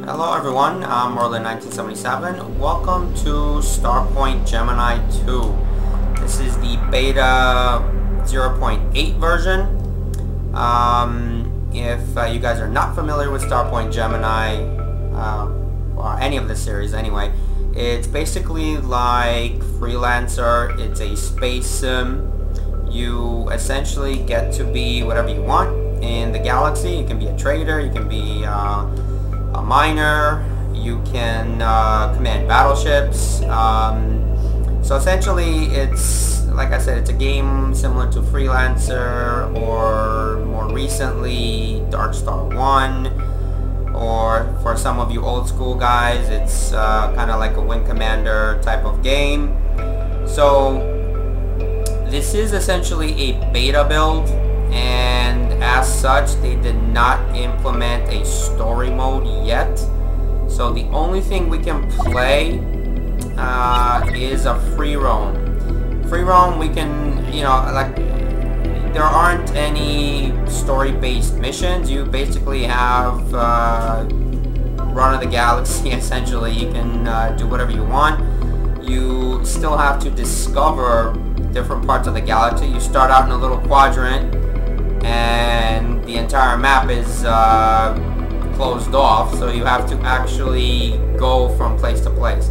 Hello everyone, I'm Merlin1977. Welcome to Starpoint Gemini 2. This is the beta 0.8 version. If you guys are not familiar with Starpoint Gemini, or any of the series anyway, it's basically like Freelancer. It's a space sim. You essentially get to be whatever you want in the galaxy. You can be a trader, you can be a miner, you can command battleships. So essentially it's, like I said, it's a game similar to Freelancer, or more recently Dark Star 1, or for some of you old school guys it's kind of like a Wing Commander type of game. So this is essentially a beta build, and as such they did not implement a story mode yet. So the only thing we can play is a free roam. Free roam, we can, you know, like, there aren't any story-based missions. You basically have run of the galaxy essentially. You can do whatever you want. You still have to discover different parts of the galaxy. You start out in a little quadrant and the entire map is closed off, so you have to actually go from place to place.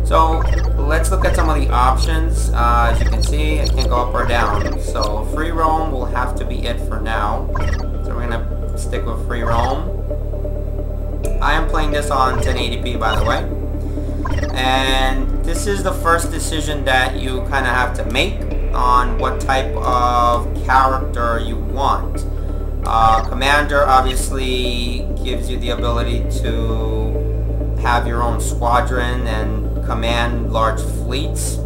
So let's look at some of the options. As you can see, I can't go up or down, so free roam will have to be it for now. So we're gonna stick with free roam. I am playing this on 1080p, by the way. And this is the first decision that you kind of have to make on what type of character you want. Commander obviously gives you the ability to have your own squadron and command large fleets.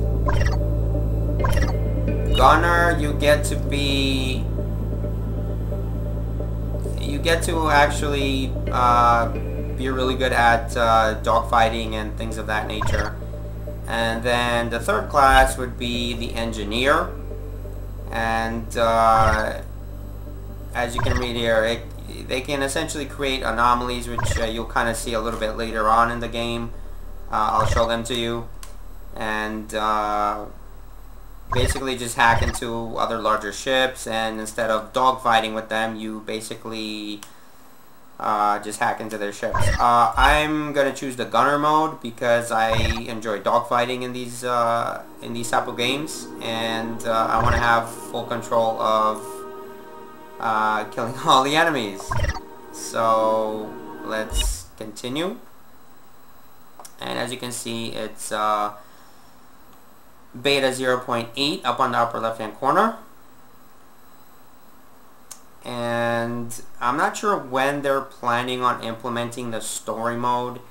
Gunner, you get to actually be really good at dogfighting and things of that nature. And then the third class would be the engineer, and as you can read here, they can essentially create anomalies, which you'll kind of see a little bit later on in the game. I'll show them to you, and basically just hack into other larger ships, and instead of dogfighting with them, you basically just hack into their ships. I'm gonna choose the gunner mode because I enjoy dogfighting in these type of games, and I want to have full control of killing all the enemies. So let's continue. And as you can see, it's beta 0.8 up on the upper left hand corner. And I'm not sure when they're planning on implementing the story mode.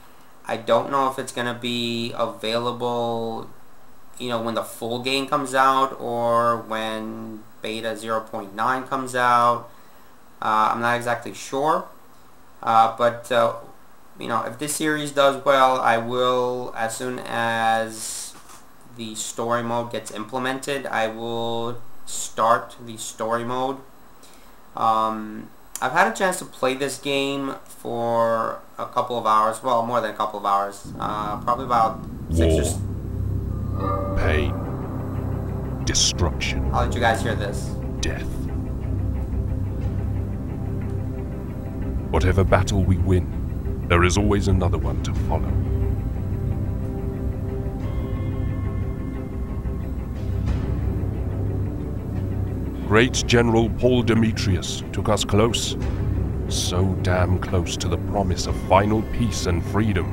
I don't know if it's going to be available, you know, when the full game comes out or when beta 0.9 comes out. I'm not exactly sure. But you know, if this series does well, I will, as soon as the story mode gets implemented, I will start the story mode. I've had a chance to play this game for a couple of hours, well, more than a couple of hours, probably about 6 or... Pain. Destruction. I'll let you guys hear this. Death. Whatever battle we win, there is always another one to follow. Great General Paul Demetrius took us close, so damn close to the promise of final peace and freedom.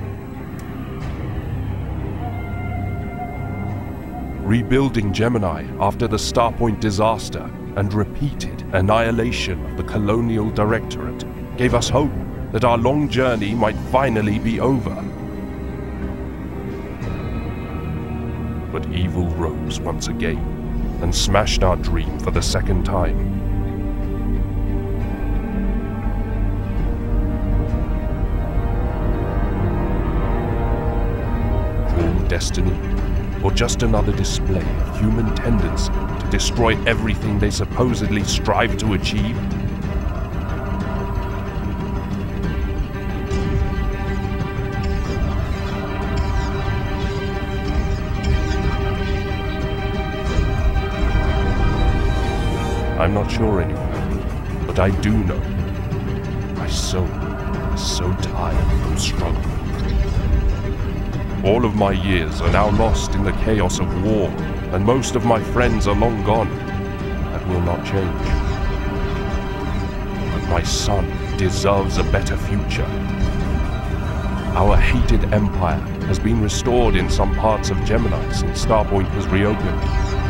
Rebuilding Gemini after the Starpoint disaster and repeated annihilation of the Colonial Directorate gave us hope that our long journey might finally be over. But evil rose once again and smashed our dream for the second time. Cruel destiny, or just another display of human tendency to destroy everything they supposedly strive to achieve? not sure anymore. But I do know. My soul is so tired from struggling. All of my years are now lost in the chaos of war, and most of my friends are long gone. That will not change. But my son deserves a better future. Our hated empire has been restored in some parts of Gemini since Starpoint was reopened,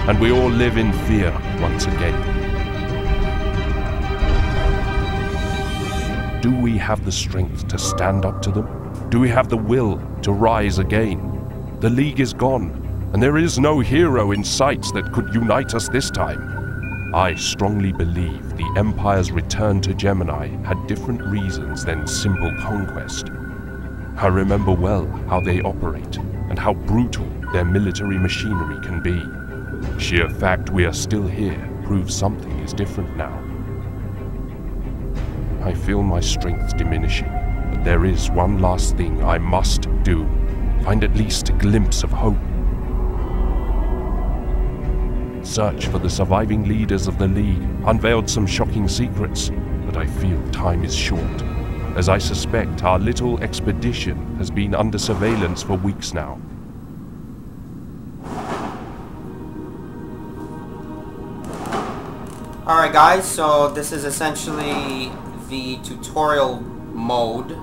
and we all live in fear once again. Do we have the strength to stand up to them? Do we have the will to rise again? The League is gone, and there is no hero in sight that could unite us this time. I strongly believe the Empire's return to Gemini had different reasons than simple conquest. I remember well how they operate, and how brutal their military machinery can be. Sheer fact we are still here proves something is different now. I feel my strength diminishing, but there is one last thing I must do. Find at least a glimpse of hope. Search for the surviving leaders of the League unveiled some shocking secrets, but I feel time is short, as I suspect our little expedition has been under surveillance for weeks now. Alright guys, so this is essentially the tutorial mode.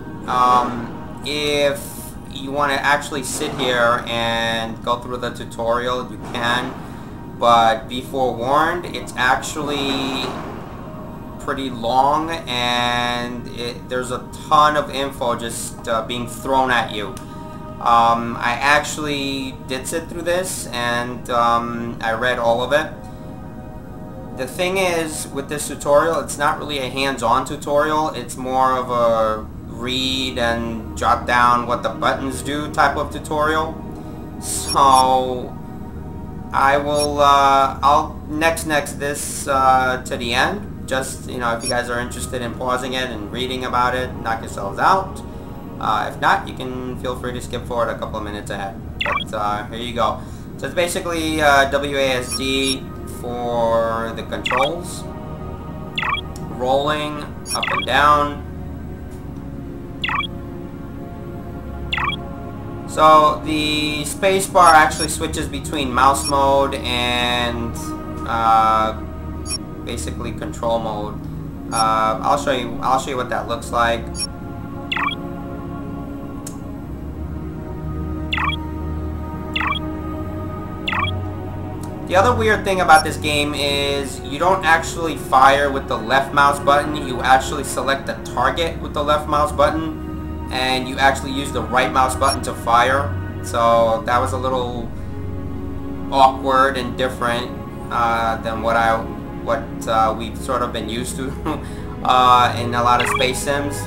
If you want to actually sit here and go through the tutorial, you can, but be forewarned, it's actually pretty long, and there's a ton of info just being thrown at you. I actually did sit through this, and I read all of it. The thing is, with this tutorial, it's not really a hands-on tutorial, it's more of a read and jot down what the buttons do type of tutorial. So I will I'll next this to the end, just, you know, if you guys are interested in pausing it and reading about it, knock yourselves out. If not, you can feel free to skip forward a couple of minutes ahead. But here you go. So it's basically WASD for the controls, rolling up and down. So the spacebar actually switches between mouse mode and basically control mode. I'll show you what that looks like. The other weird thing about this game is you don't actually fire with the left mouse button, you actually select the target with the left mouse button, and you actually use the right mouse button to fire. So that was a little awkward and different than what we've sort of been used to in a lot of space sims.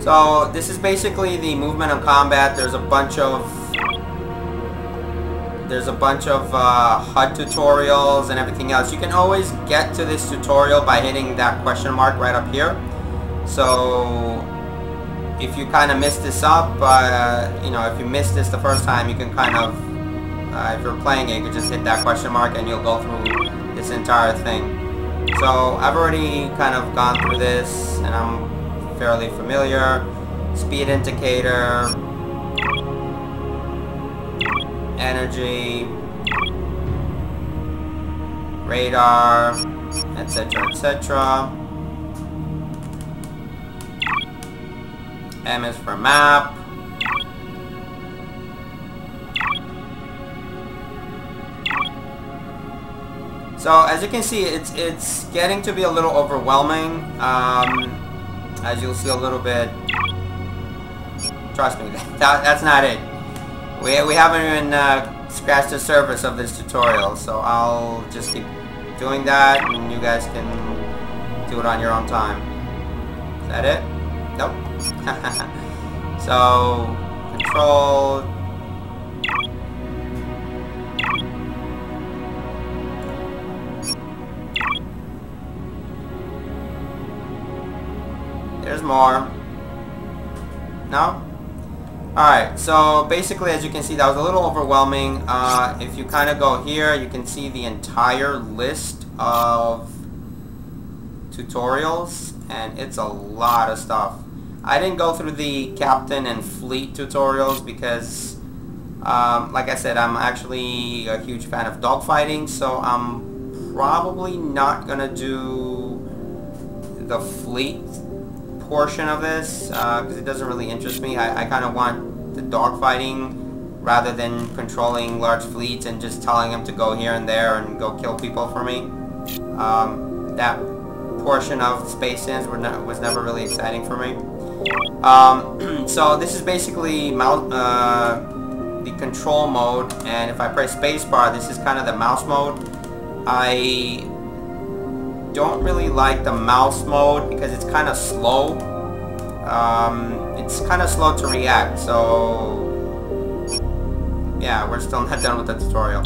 So this is basically the movement of combat. There's a bunch of HUD tutorials and everything else. You can always get to this tutorial by hitting that question mark right up here. So if you kind of messed this up, you know, if you missed this the first time, you can kind of, if you're playing it, you can just hit that question mark and you'll go through this entire thing. So I've already kind of gone through this and I'm fairly familiar. Speed indicator, energy, radar, etc., etc. M is for map. So as you can see, it's getting to be a little overwhelming. As you'll see a little bit. Trust me, that's not it. We haven't even scratched the surface of this tutorial, so I'll just keep doing that, and you guys can do it on your own time. Is that it? Nope. So, control. There's more. No? Alright, so basically, as you can see, that was a little overwhelming. If you kind of go here, you can see the entire list of tutorials, and it's a lot of stuff. I didn't go through the captain and fleet tutorials because like I said, I'm actually a huge fan of dogfighting, so I'm probably not gonna do the fleet portion of this because it doesn't really interest me. I kind of want the dogfighting rather than controlling large fleets and just telling them to go here and there and go kill people for me. That portion of Space Sims was never really exciting for me. So this is basically the control mode, and if I press spacebar, this is kind of the mouse mode. I don't really like the mouse mode because it's kind of slow. It's kind of slow to react, so yeah, we're still not done with the tutorial.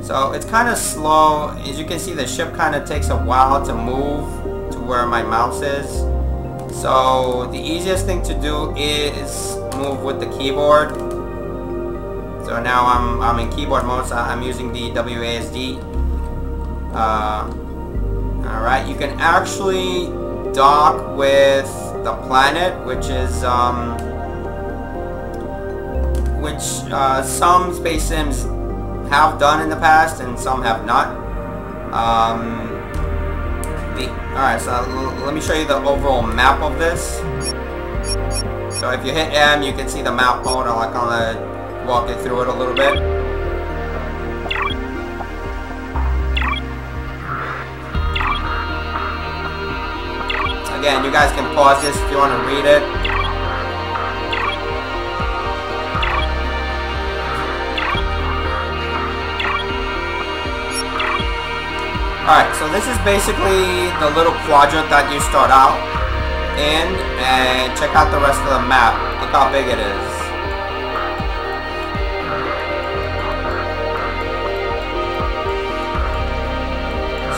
So it's kind of slow. As you can see, the ship kind of takes a while to move to where my mouse is. So the easiest thing to do is move with the keyboard. So now I'm in keyboard mode, so I'm using the WASD. Alright, you can actually dock with the planet, which is some Space Sims have done in the past and some have not. Alright, so let me show you the overall map of this. So if you hit M, you can see the map mode. I'll kind of walk you through it a little bit. Again, you guys can pause this if you want to read it. Alright, so this is basically the little quadrant that you start out in, and check out the rest of the map. Look how big it is.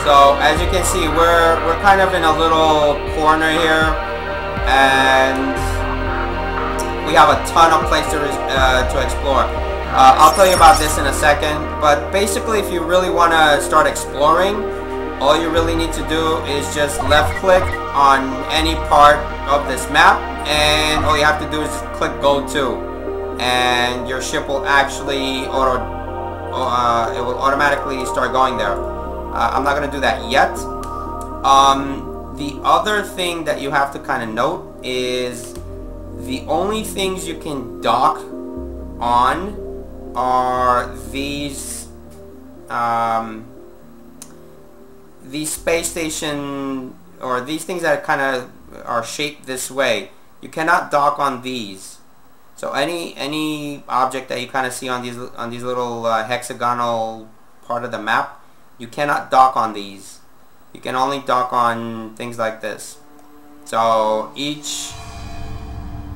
So as you can see, we're kind of in a little corner here, and we have a ton of place to explore. I'll tell you about this in a second, but basically if you really want to start exploring, all you really need to do is just left click on any part of this map, and all you have to do is click go to, and your ship will actually it will automatically start going there. I'm not going to do that yet. The other thing that you have to kind of note is the only things you can dock on are these space station, or these things that kind of are shaped this way. You cannot dock on these. So any object that you kind of see on these little hexagonal part of the map, you cannot dock on these. You can only dock on things like this. So each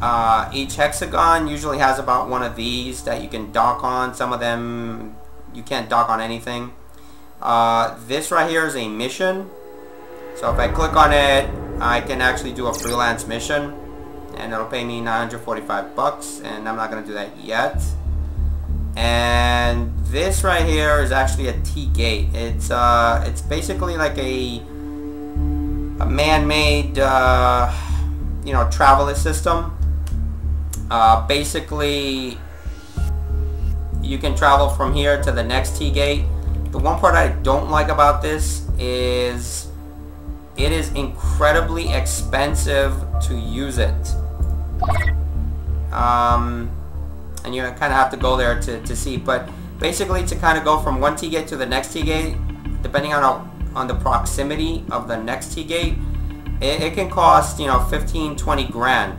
hexagon usually has about one of these that you can dock on. Some of them you can't dock on anything. This right here is a mission. So if I click on it, I can actually do a freelance mission, and it'll pay me 945 bucks, and I'm not going to do that yet. And this right here is actually a T-gate. It's basically like a man-made traveler system. Basically, you can travel from here to the next T-gate. The one part I don't like about this is it is incredibly expensive to use it. And you kind of have to go there to see. But basically, to kind of go from one T-gate to the next T-gate, depending on the proximity of the next T-gate, it can cost 15-20 grand.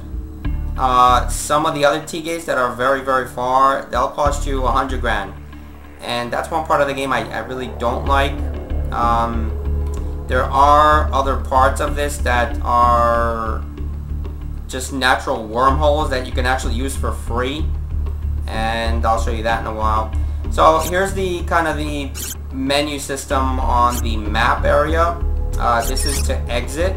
Some of the other T-gates that are very, very far, they'll cost you 100 grand. And that's one part of the game I really don't like. There are other parts of this that are just natural wormholes that you can actually use for free, and I'll show you that in a while. So here's the kind of the menu system on the map area. This is to exit.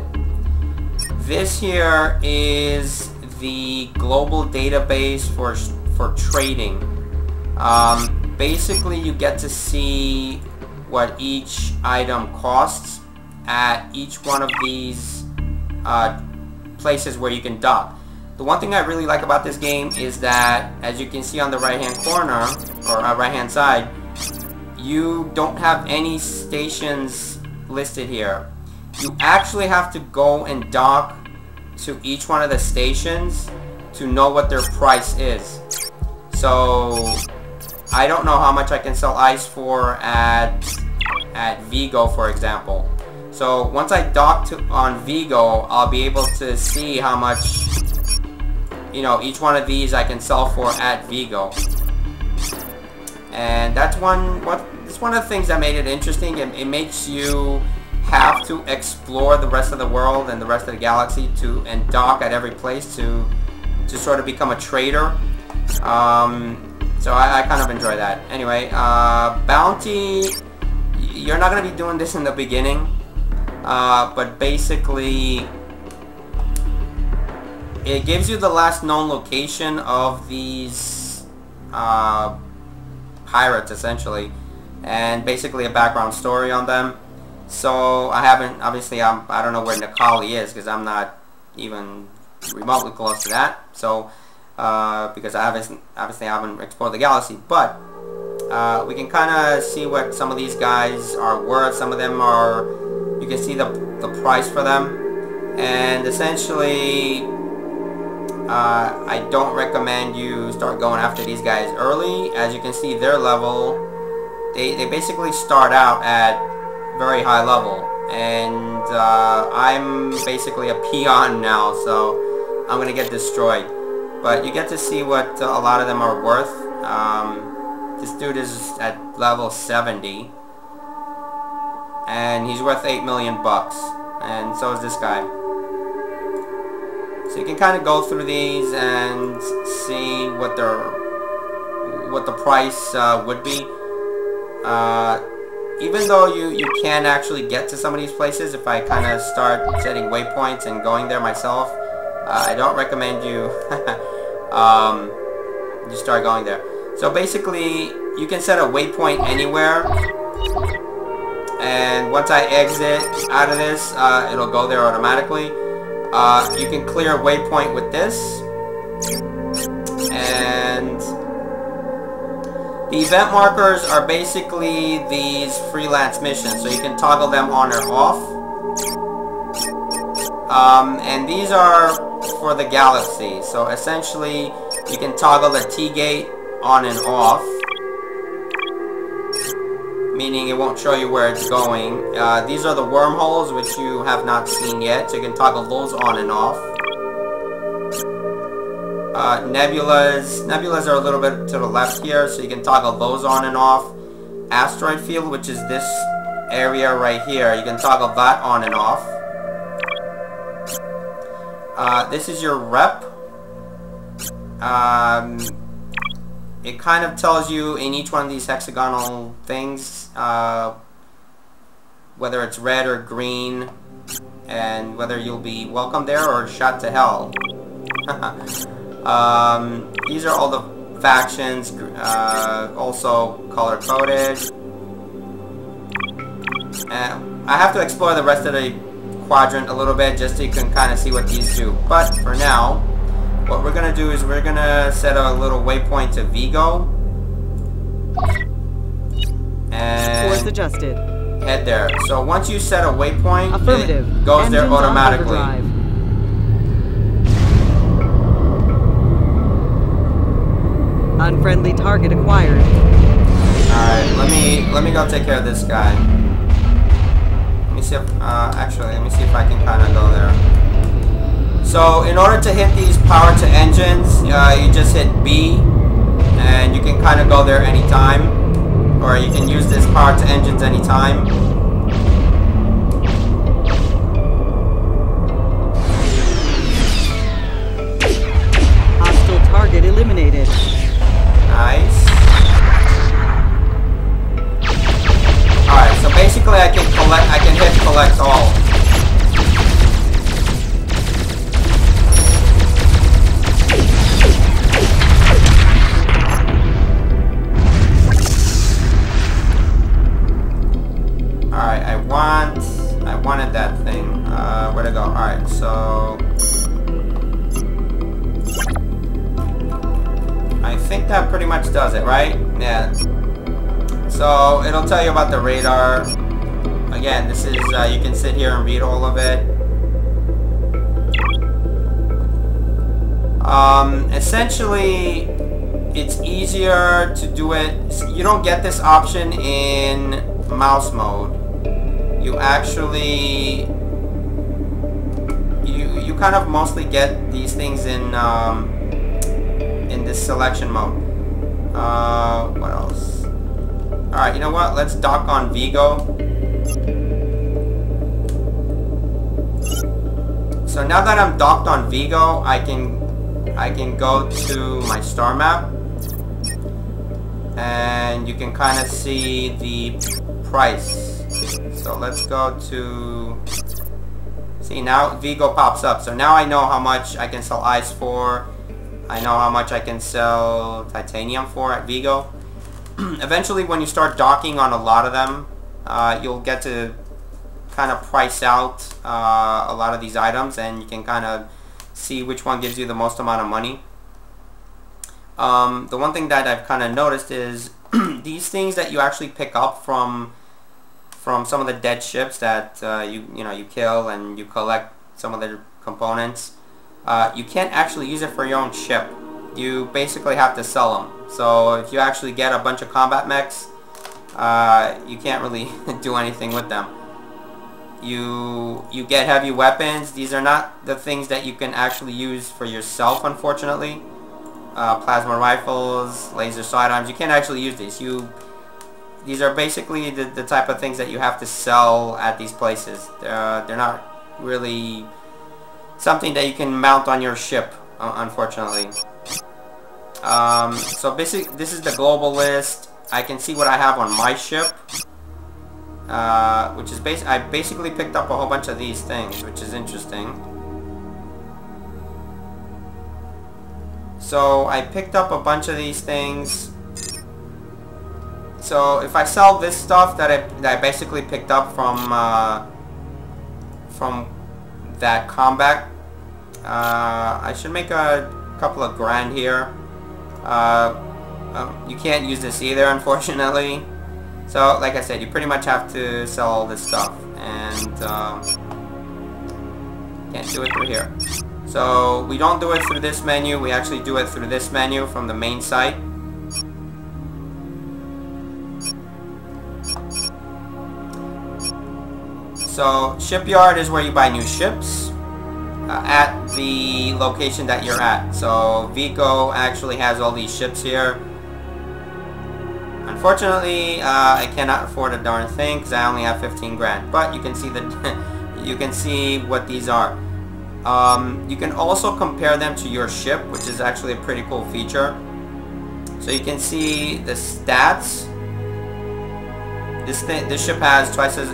This here is the global database for trading. Basically, you get to see what each item costs at each one of these places where you can dock. The one thing I really like about this game is that, as you can see on the right hand corner, or right hand side, you don't have any stations listed here. You actually have to go and dock to each one of the stations to know what their price is. So I don't know how much I can sell ice for at Vigo, for example. So once I dock on Vigo, I'll be able to see how much, you know, each one of these I can sell for at Vigo. And that's one of the things that made it interesting. It makes you have to explore the rest of the world and the rest of the galaxy and dock at every place to sort of become a trader. So I kind of enjoy that. Anyway, bounty, you're not going to be doing this in the beginning, but basically it gives you the last known location of these pirates, essentially, and basically a background story on them. So I don't know where Nikali is, because I'm not even remotely close to that. So because I haven't explored the galaxy, but we can kind of see what some of these guys are worth. Some of them are, you can see the price for them, and essentially I don't recommend you start going after these guys early. As you can see, their level, they basically start out at very high level, and I'm basically a peon now, so I'm gonna get destroyed. But you get to see what a lot of them are worth. This dude is at level 70, and he's worth 8 million bucks, and so is this guy. So you can kind of go through these and see what the price would be. Even though you can actually get to some of these places, if I kind of start setting waypoints and going there myself, I don't recommend you you start going there. So basically, you can set a waypoint anywhere, and once I exit out of this, it'll go there automatically. You can clear a waypoint with this, and the event markers are basically these freelance missions, so you can toggle them on or off. And these are for the galaxy, so essentially you can toggle the T-gate on and off, meaning it won't show you where it's going. These are the wormholes, which you have not seen yet, so you can toggle those on and off. Nebulas are a little bit to the left here, so you can toggle those on and off. Asteroid field, which is this area right here, you can toggle that on and off. This is your rep. It kind of tells you in each one of these hexagonal things whether it's red or green, and whether you'll be welcome there or shot to hell. These are all the factions, also color-coded. I have to explore the rest of the quadrant a little bit just so you can kind of see what these do. But for now, what we're going to do is we're going to set a little waypoint to Vigo. And course adjusted. Head there. So once you set a waypoint, affirmative, it goes there automatically. Unfriendly target acquired. Alright, let me go take care of this guy. Let me see if actually let me see if I can kinda go there. So in order to hit these power to engines, you just hit B and you can kinda go there anytime. Or you can use this power to engines anytime. Hostile target eliminated. Nice. Alright, so basically I can hit collect all. Alright, so I think that pretty much does it, right? Yeah. So it'll tell you about the radar. Again, this is, you can sit here and read all of it. Essentially, it's easier to do it. You don't get this option in mouse mode. You actually, you kind of mostly get these things in this selection mode. What else? Alright, you know what? Let's dock on Vigo. So now that I'm docked on Vigo, I can go to my star map, and you can kind of see the price. So let's go to, see, now Vigo pops up. So now I know how much I can sell ice for. I know how much I can sell titanium for at Vigo. Eventually, when you start docking on a lot of them, you'll get to kind of price out a lot of these items, and you can kind of see which one gives you the most amount of money. The one thing that I've kind of noticed is these things that you actually pick up from some of the dead ships that you kill and you collect some of their components. You can't actually use it for your own ship. You basically have to sell them. So if you actually get a bunch of combat mechs, you can't really do anything with them. You get heavy weapons. These are not the things that you can actually use for yourself, unfortunately. Plasma rifles, laser sidearms, you can't actually use these. These are basically the type of things that you have to sell at these places. They're not really something that you can mount on your ship, unfortunately. So basically, this is the global list. I can see what I have on my ship, which is I basically picked up a whole bunch of these things, which is interesting. So I picked up a bunch of these things. So if I sell this stuff that I basically picked up from that combat, I should make a couple of grand here. You can't use this either, unfortunately. So like I said, you pretty much have to sell all this stuff, and can't do it through here. So we don't do it through this menu, we actually do it through this menu from the main site. So Shipyard is where you buy new ships at the location that you're at. So Vigo actually has all these ships here. Unfortunately, I cannot afford a darn thing because I only have 15 grand. But you can see you can see what these are. You can also compare them to your ship, which is actually a pretty cool feature. So you can see the stats. This ship has twice as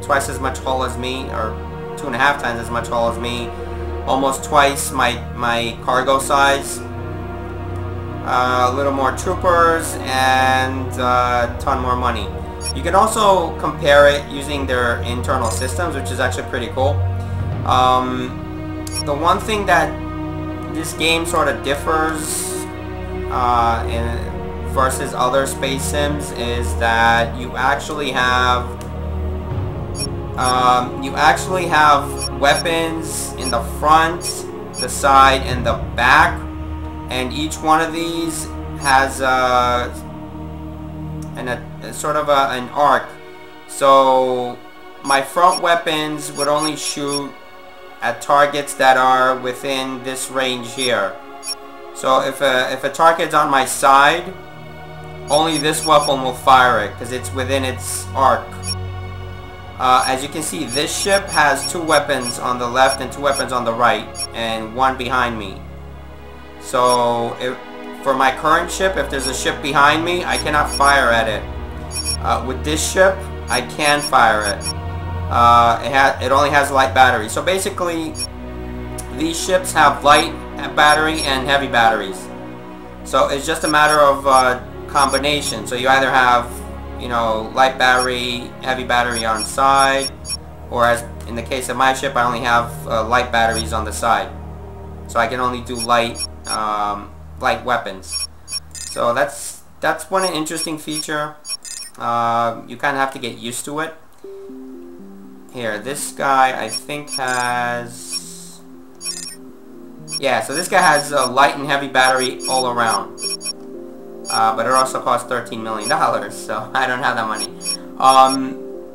twice as much hull as me, or 2.5 times as much hull as me. Almost twice my cargo size. A little more troopers and a ton more money. You can also compare it using their internal systems, which is actually pretty cool. The one thing that this game sort of differs versus other space sims is that you actually have weapons in the front, the side, and the back, and each one of these has sort of an arc. So my front weapons would only shoot at targets that are within this range here. So if a target's on my side, only this weapon will fire it because it's within its arc. As you can see, this ship has 2 weapons on the left and 2 weapons on the right, and 1 behind me. So for my current ship, if there's a ship behind me, I cannot fire at it. With this ship, I can fire it. It only has light battery. So basically, these ships have light battery and heavy batteries. So it's just a matter of combination. So you either have, light battery, heavy battery on side, or as in the case of my ship, I only have light batteries on the side, so I can only do light weapons. So that's one interesting feature. You kind of have to get used to it. Here, this guy I think has, yeah, so this guy has a light and heavy battery all around. But it also costs $13 million, so I don't have that money.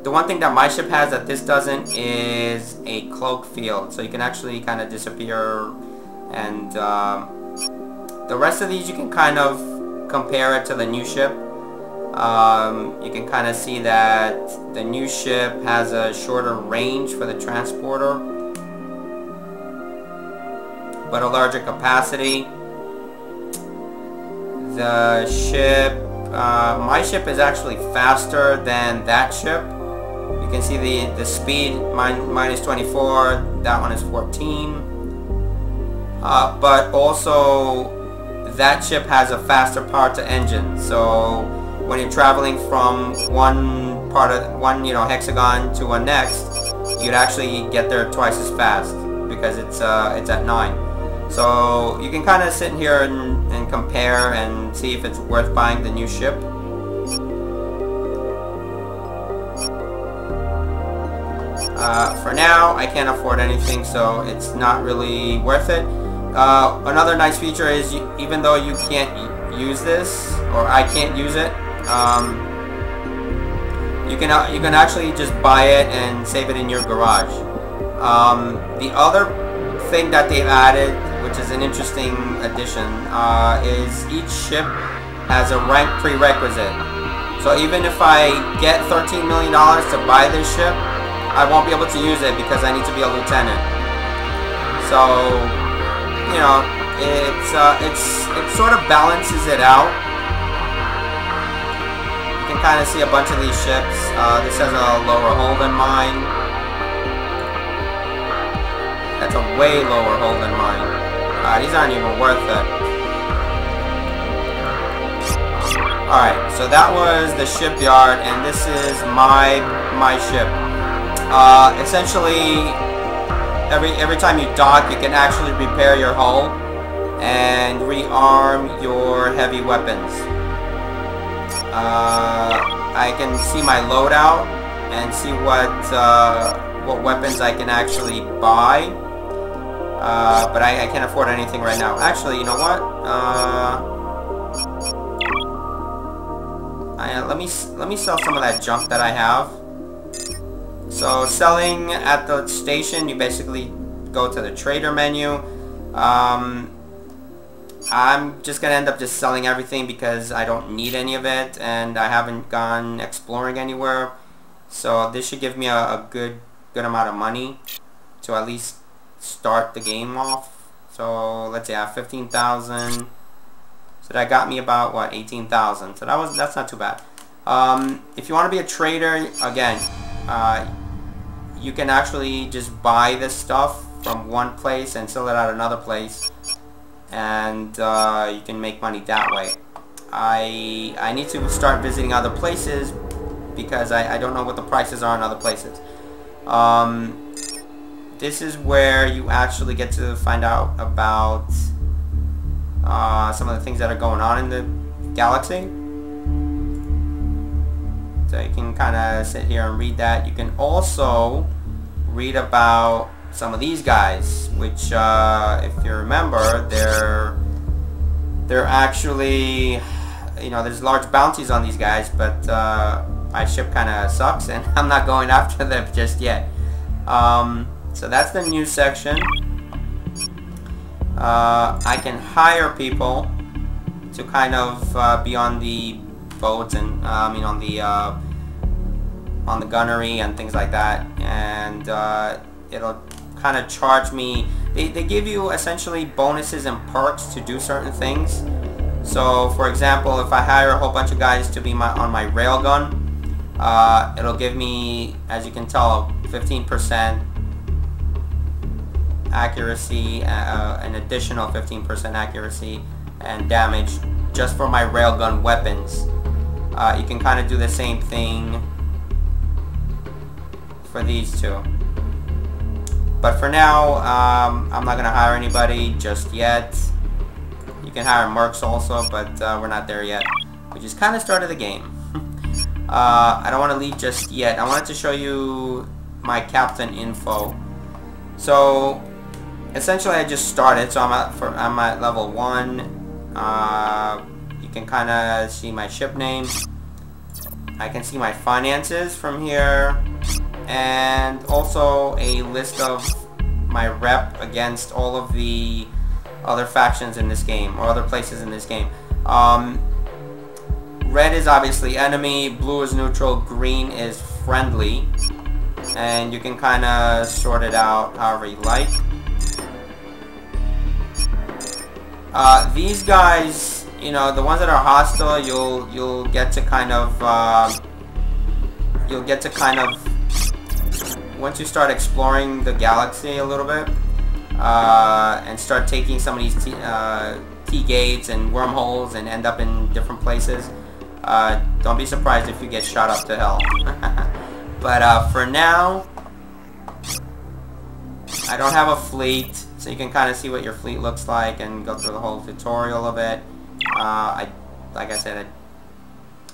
The one thing that my ship has that this doesn't is a cloak field, so you can actually kind of disappear, and the rest of these you can kind of compare it to the new ship. You can kind of see that the new ship has a shorter range for the transporter, but a larger capacity. The ship, my ship is actually faster than that ship. You can see the speed, mine is 24, that one is 14. But also that ship has a faster power to engine, so when you're traveling from one hexagon to a next, you'd actually get there twice as fast because it's at 9. So you can kind of sit here and compare and see if it's worth buying the new ship. For now, I can't afford anything, so it's not really worth it. Another nice feature is even though you can't use this, or I can't use it, you can actually just buy it and save it in your garage. The other thing that they've added, which is an interesting addition, is each ship has a rank prerequisite. So even if I get $13 million to buy this ship, I won't be able to use it because I need to be a lieutenant. So, you know, it sort of balances it out. You can kind of see a bunch of these ships. This has a lower hull than mine. That's a way lower hull than mine. These aren't even worth it. Alright, so that was the shipyard, and this is my ship. Essentially, every time you dock, you can actually repair your hull and rearm your heavy weapons. I can see my loadout and see what weapons I can actually buy. But I can't afford anything right now. Actually, you know what? Let me sell some of that junk that I have. So selling at the station, you basically go to the trader menu. I'm just gonna end up just selling everything because I don't need any of it, and I haven't gone exploring anywhere. So this should give me a good amount of money to at least start the game off. So let's say I have 15,000. So that got me about what, 18,000. So that's not too bad. If you want to be a trader, again, you can actually just buy this stuff from one place and sell it at another place, and you can make money that way. I need to start visiting other places because I don't know what the prices are in other places. This is where you actually get to find out about some of the things that are going on in the galaxy. So you can kind of sit here and read that. You can also read about some of these guys, which if you remember, they're actually, you know, there's large bounties on these guys, but my ship kind of sucks and I'm not going after them just yet. So that's the news section. I can hire people to kind of be on the boats and on the gunnery and things like that, and it'll kind of charge me. They give you essentially bonuses and perks to do certain things. So for example, if I hire a whole bunch of guys to be on my railgun, it'll give me, as you can tell, 15% accuracy, an additional 15% accuracy and damage just for my railgun weapons. You can kind of do the same thing for these two. But for now, I'm not gonna hire anybody just yet. You can hire mercs also, but we're not there yet. We just kind of started the game. I don't want to leave just yet. I wanted to show you my captain info. So essentially, I just started. So I'm at level 1. You can kind of see my ship name. I can see my finances from here, and also a list of my rep against all of the other factions in this game, or other places in this game. Red is obviously enemy, blue is neutral, green is friendly, and you can kind of sort it out however you like. These guys, you know, the ones that are hostile, you'll get to kind of once you start exploring the galaxy a little bit, and start taking some of these T-gates and wormholes and end up in different places, don't be surprised if you get shot up to hell. But for now, I don't have a fleet, so you can kind of see what your fleet looks like and go through the whole tutorial of it. Like I said,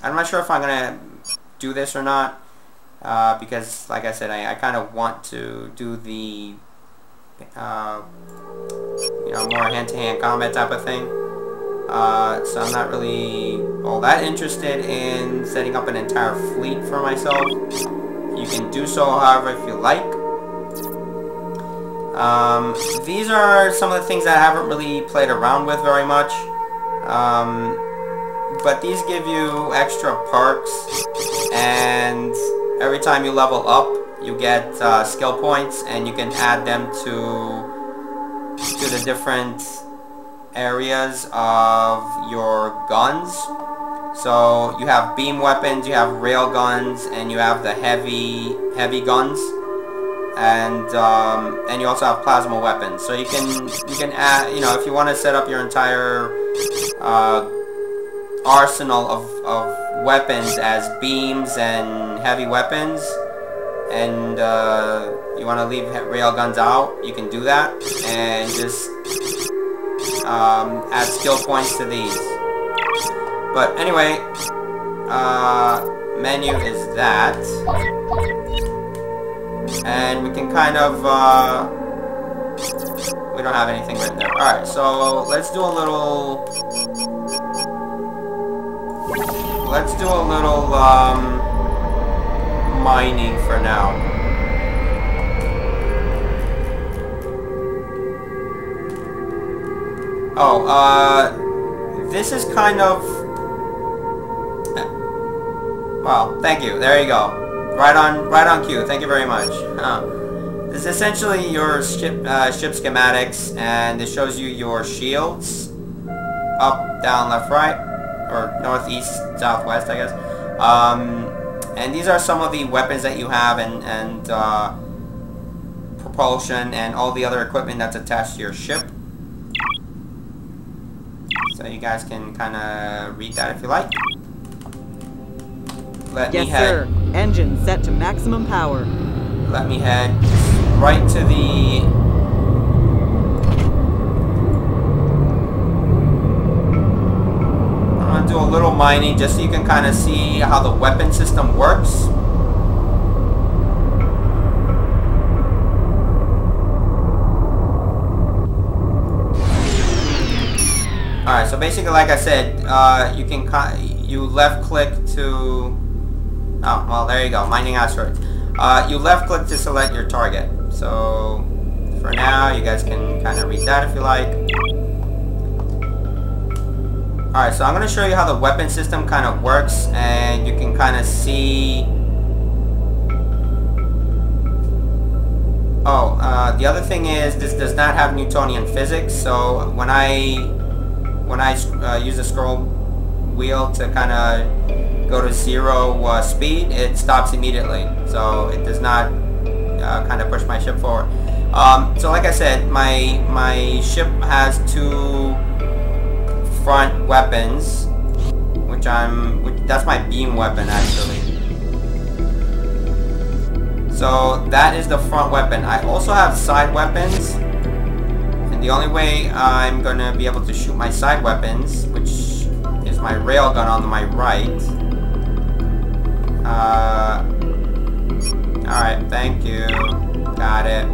I'm not sure if I'm gonna do this or not, because like I said, I kind of want to do the you know, more hand-to-hand combat type of thing. So I'm not really all that interested in setting up an entire fleet for myself. You can do so, however, if you like. These are some of the things that I haven't really played around with very much. But these give you extra perks, and every time you level up, you get skill points, and you can add them to the different areas of your guns. So you have beam weapons, you have rail guns, and you have the heavy guns, and you also have plasma weapons. So you can add, you know, if you want to set up your entire arsenal of weapons as beams and heavy weapons, and you want to leave rail guns out, you can do that, and just add skill points to these. But anyway, menu is that, and we can kind of we don't have anything right there. Alright, so let's do a little mining for now. Oh, this is kind of, well, thank you. There you go. Right on cue. Thank you very much. This is essentially your ship schematics, and it shows you your shields, up, down, left, right, or north, east, southwest, I guess. And these are some of the weapons that you have, and propulsion, and all the other equipment that's attached to your ship. So you guys can kind of read that if you like. Let me head. Yes, sir. Engine set to maximum power. Let me head right to the... I'm going to do a little mining just so you can kind of see how the weapon system works. Alright, so basically, like I said, you left click to... Oh, well, there you go, mining asteroids. You left click to select your target. So, for now, you guys can kind of read that if you like. Alright, so I'm going to show you how the weapon system kind of works, and you can kind of see... Oh, the other thing is, this does not have Newtonian physics, so when I use the scroll wheel to kind of go to 0 speed, it stops immediately, so it does not kind of push my ship forward. So like I said, my ship has 2 front weapons, that's my beam weapon actually. So that is the front weapon. I also have side weapons. And the only way I'm gonna be able to shoot my side weapons, which is my railgun on my right. Alright, thank you. Got it.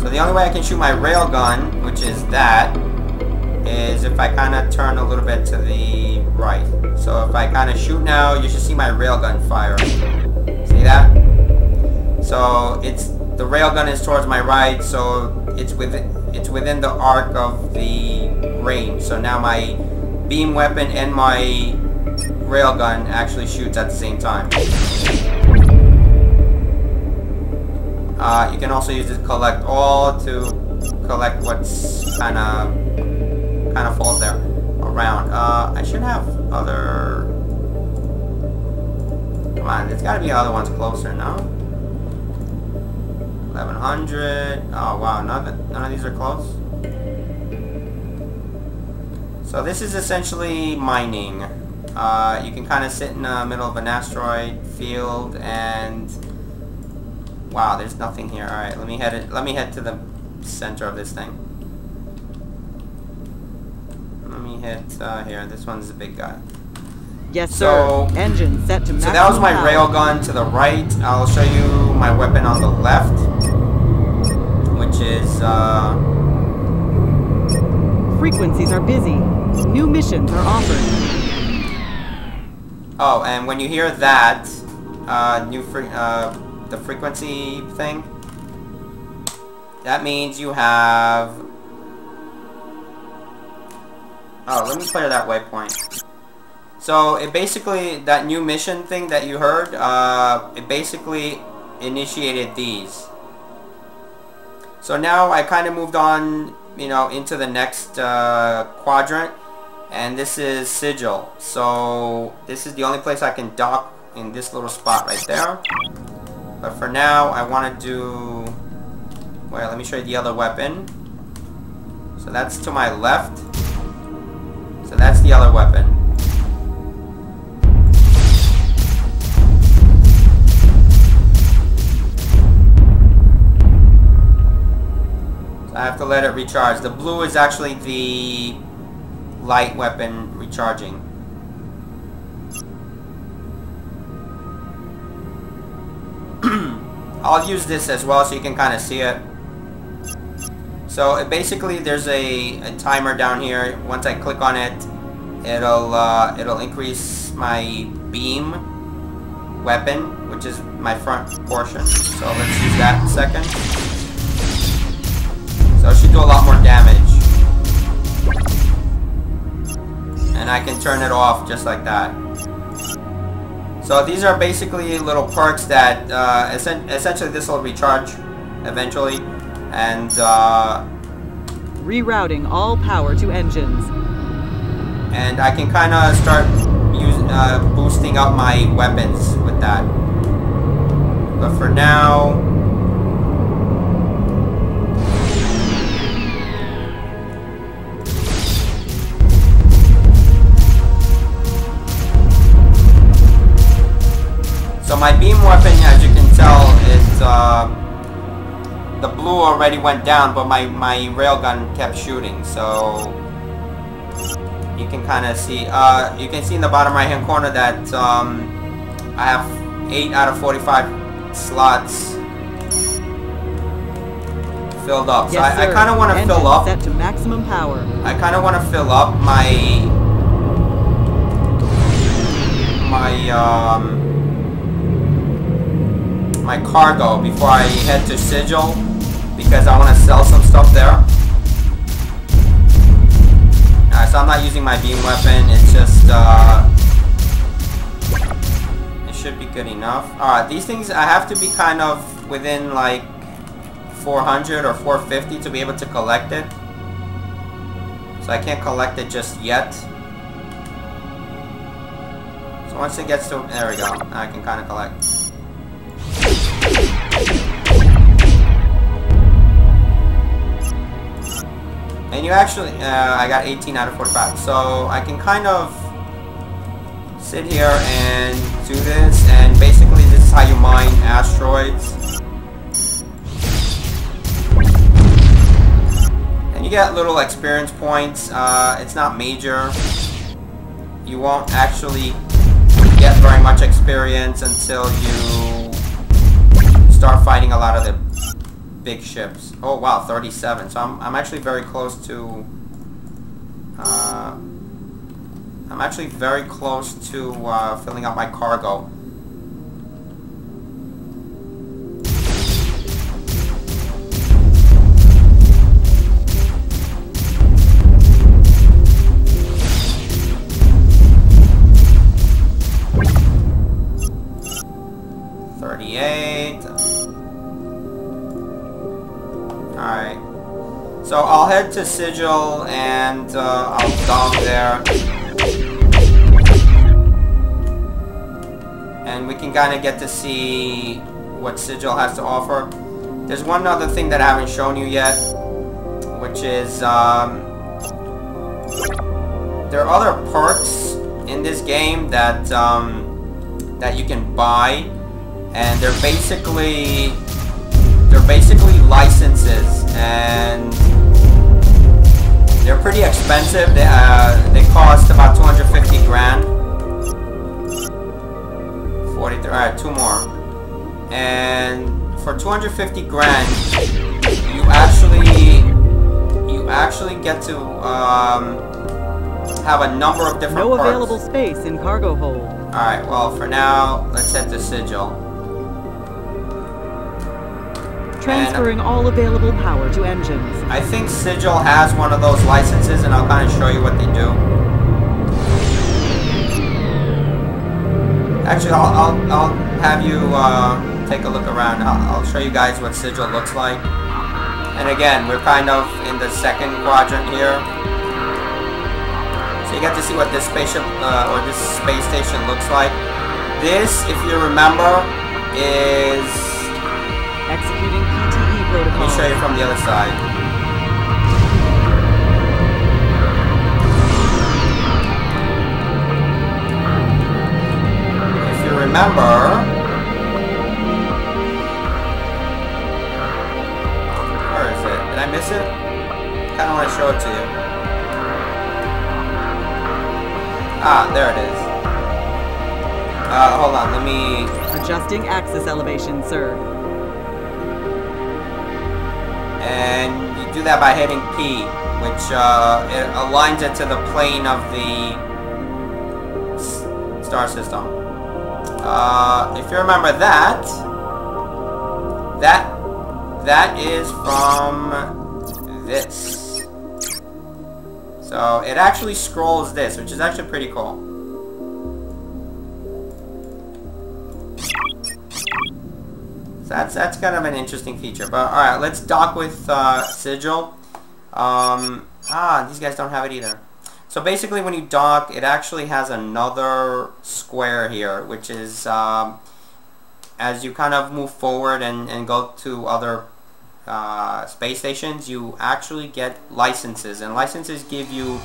So the only way I can shoot my railgun, which is that, is if I kind of turn a little bit to the right. So if I kind of shoot now, you should see my railgun fire. See that? So the railgun is towards my right, so it's within the arc of the range. So now my beam weapon and my railgun actually shoots at the same time. You can also use this collect all to collect what's kind of falls there around. I should have other. Come on, there's got to be other ones closer, no? 1100. Oh wow, none of these are close. So this is essentially mining. You can kind of sit in the middle of an asteroid field and wow, there's nothing here. All right, let me head to the center of this thing. Let me hit here. This one's the big guy. Yes, sir. So, engine set to maximum so that was my power. railgun to the right. I'll show you my weapon on the left, which is Frequencies are busy. New missions are offered. oh, and when you hear that the frequency thing, that means you have. Oh, let me clear that waypoint. So it basically, that new mission thing that you heard, it basically initiated these. So now I kind of moved on, you know, into the next quadrant, and this is Sigil. So this is the only place I can dock, in this little spot right there. But for now, I want to do. Wait, let me show you the other weapon. So that's to my left. So that's the other weapon. So I have to let it recharge. The blue is actually the light weapon recharging. I'll use this as well so you can kind of see it. So it basically, there's a timer down here. Once I click on it, it'll increase my beam weapon, which is my front portion. So let's use that in a second. So it should do a lot more damage. And I can turn it off just like that. So these are basically little perks that essentially this will recharge eventually, and Rerouting all power to engines. and I can kind of start boosting up my weapons with that. But for now, so my beam weapon, as you can tell, is the blue already went down, but my railgun kept shooting. So you can kind of see, you can see in the bottom right hand corner that I have 8 out of 45 slots filled up. So Yes, I kind of want to fill up. Set to maximum power. I kind of want to fill up my my cargo before I head to Sigil, because I want to sell some stuff there. So I'm not using my beam weapon, it's just it should be good enough. Alright, these things I have to be kind of within like 400 or 450 to be able to collect it. So I can't collect it just yet. So once it gets to, there we go, now I can kind of collect. And you actually, I got 18 out of 45, so I can kind of sit here and do this, and basically this is how you mine asteroids. And you get little experience points. It's not major. You won't actually get very much experience until you start fighting a lot of the big ships. Oh wow, 37. So I'm actually very close to filling out my cargo. Alright. So I'll head to Sigil and I'll dock there. And we can kind of get to see what Sigil has to offer. There's one other thing that I haven't shown you yet, which is there are other perks in this game that that you can buy, and they're basically licenses, and they're pretty expensive. They cost about 250 grand. 43. All right, two more. And for 250 grand, you actually get to have a number of different No perks. available space in cargo hold. All right. Well, for now, let's head to Sigil. Transferring all available power to engines. I think Sigil has one of those licenses, and I'll kind of show you what they do. Actually, I'll have you take a look around. I'll show you guys what Sigil looks like. And again, we're kind of in the second quadrant here. So you get to see what this spaceship or this space station looks like. This, if you remember, is... Executing PTE protocol. Let me show you from the other side. If you remember, where is it? Did I miss it? Kind of want to show it to you. Ah, there it is. Hold on, let me... Adjusting axis elevation, sir. And you do that by hitting P, which it aligns it to the plane of the star system. If you remember that is from this. So it actually scrolls this, which is actually pretty cool. That's kind of an interesting feature. But alright, let's dock with Sigil. These guys don't have it either. So basically when you dock, it actually has another square here, which is as you kind of move forward and go to other space stations, you actually get licenses. And licenses give you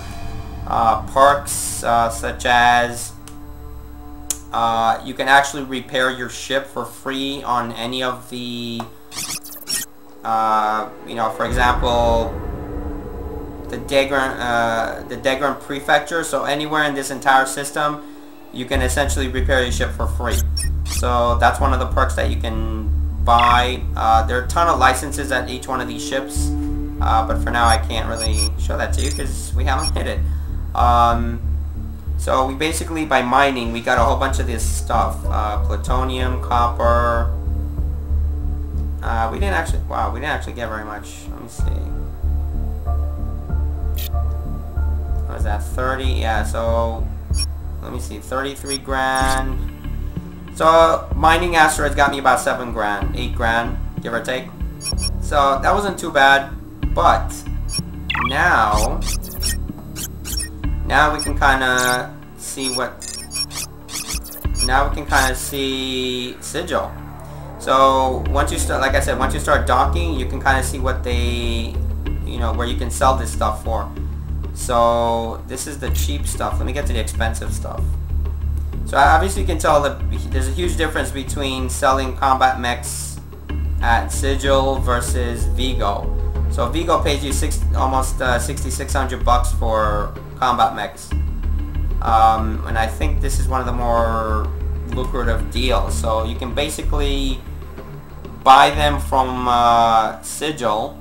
perks such as you can actually repair your ship for free on any of the, for example, the Degran Prefecture. So anywhere in this entire system, you can essentially repair your ship for free. So that's one of the perks that you can buy. There are a ton of licenses at each one of these ships, but for now I can't really show that to you because we haven't hit it. So we basically, by mining, we got a whole bunch of this stuff. Plutonium, copper. We didn't actually get very much. Let me see. What was that, 30? Yeah, so, let me see, 33 grand. So, mining asteroids got me about 7 grand, 8 grand, give or take. So, that wasn't too bad, but now we can kind of see see Sigil. So once you start, like I said, once you start docking, you can kind of see what they, where you can sell this stuff for. So this is the cheap stuff. Let me get to the expensive stuff. So obviously you can tell that there's a huge difference between selling combat mechs at Sigil versus Vigo. So Vigo pays you almost 6,600 bucks for combat mechs. And I think this is one of the more lucrative deals. So you can basically buy them from Sigil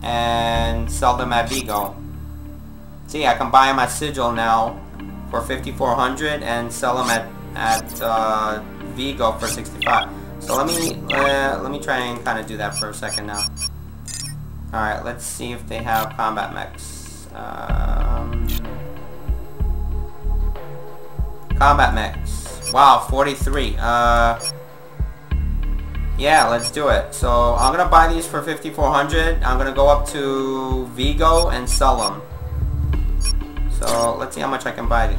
and sell them at Vigo. See, I can buy them at Sigil now for 5,400 and sell them at Vigo for 65. So let me try and kind of do that for a second now. All right, let's see if they have combat mechs. Combat mechs. Wow, 43. Yeah, let's do it. So I'm gonna buy these for 5,400. I'm gonna go up to Vigo and sell them. So let's see how much I can buy.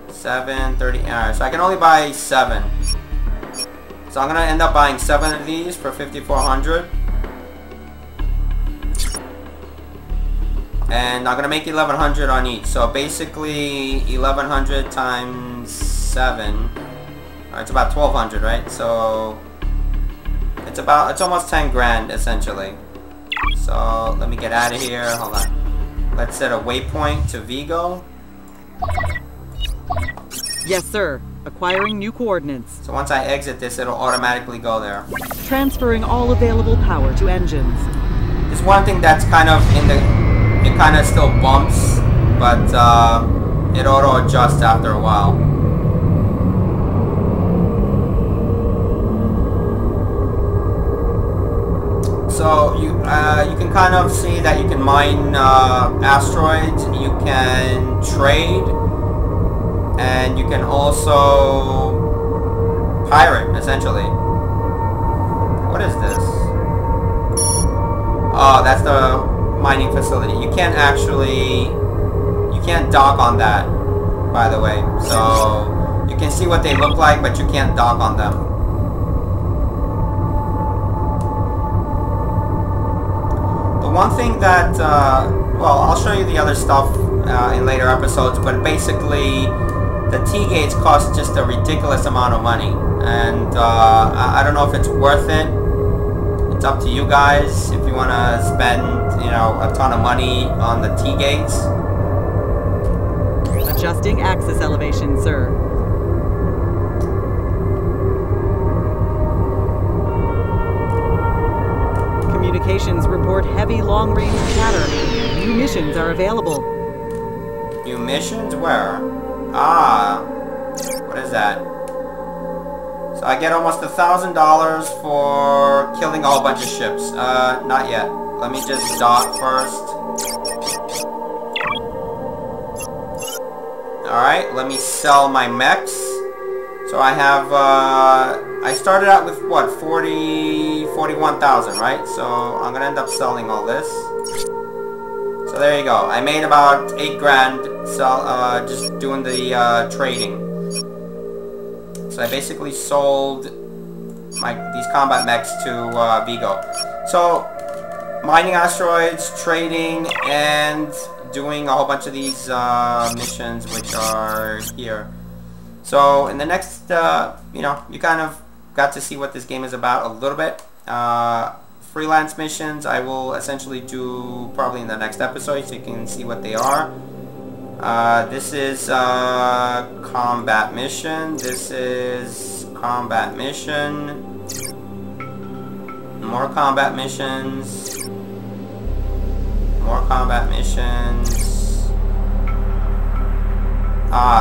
7, 30. Alright, so I can only buy 7. So I'm gonna end up buying 7 of these for 5,400. And I'm gonna make 1,100 on each. So basically 1,100 times 7. It's about 1,200, right? So it's almost 10 grand essentially. So let me get out of here. Hold on. Let's set a waypoint to Vigo. Yes, sir. Acquiring new coordinates. So once I exit this, it'll automatically go there. Transferring all available power to engines. There's one thing that's kind of it kind of still bumps, but it auto adjusts after a while. So you can kind of see that you can mine asteroids, you can trade, and you can also pirate, essentially. What is this? Oh, that's the mining facility. You can't dock on that, by the way. So you can see what they look like, but you can't dock on them. One thing that, well, I'll show you the other stuff in later episodes, but basically the T-gates cost just a ridiculous amount of money, and I don't know if it's worth it. It's up to you guys if you want to spend, you know, a ton of money on the T-gates. Adjusting axis elevation, sir. Communications report heavy long-range chatter. New missions are available. New missions? Where? Ah, what is that? So I get almost $1,000 for killing a whole bunch of ships. Not yet. Let me just dock first. Alright, let me sell my mechs. So I have, I started out with what, 41,000, right? So I'm gonna end up selling all this. So there you go. I made about 8 grand just doing the trading. So I basically sold these combat mechs to Vigo. So mining asteroids, trading, and doing a whole bunch of these missions, which are here. So in the next, you know, you kind of got to see what this game is about a little bit. Freelance missions I will essentially do probably in the next episode, so you can see what they are. This is combat mission. This is combat mission. More combat missions. More combat missions.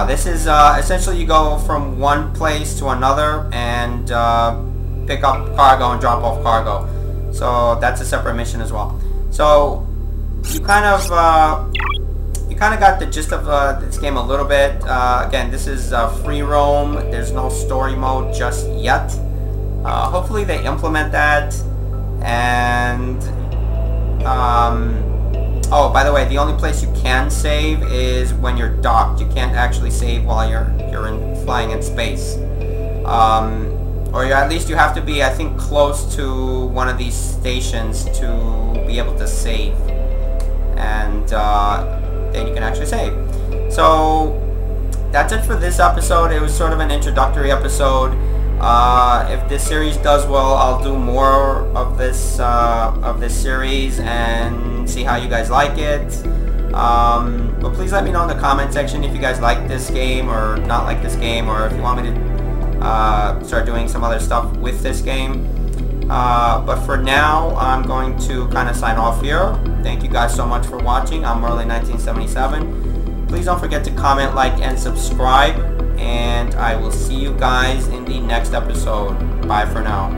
This is essentially you go from one place to another and pick up cargo and drop off cargo. So that's a separate mission as well. So you kind of got the gist of this game a little bit. Again, this is free roam. There's no story mode just yet. Hopefully they implement that. And oh, by the way, the only place you can save is when you're docked. You can't actually save while you're flying in space. Or at least you have to be, I think, close to one of these stations to be able to save. And then you can actually save. So that's it for this episode. It was sort of an introductory episode. If this series does well, I'll do more of this series and see how you guys like it. But please let me know in the comment section if you guys like this game or not like this game, or if you want me to start doing some other stuff with this game. But for now, I'm going to kind of sign off here. Thank you guys so much for watching. I'm Merlin1977. Please don't forget to comment, like, and subscribe. And I will see you guys in the next episode. Bye for now.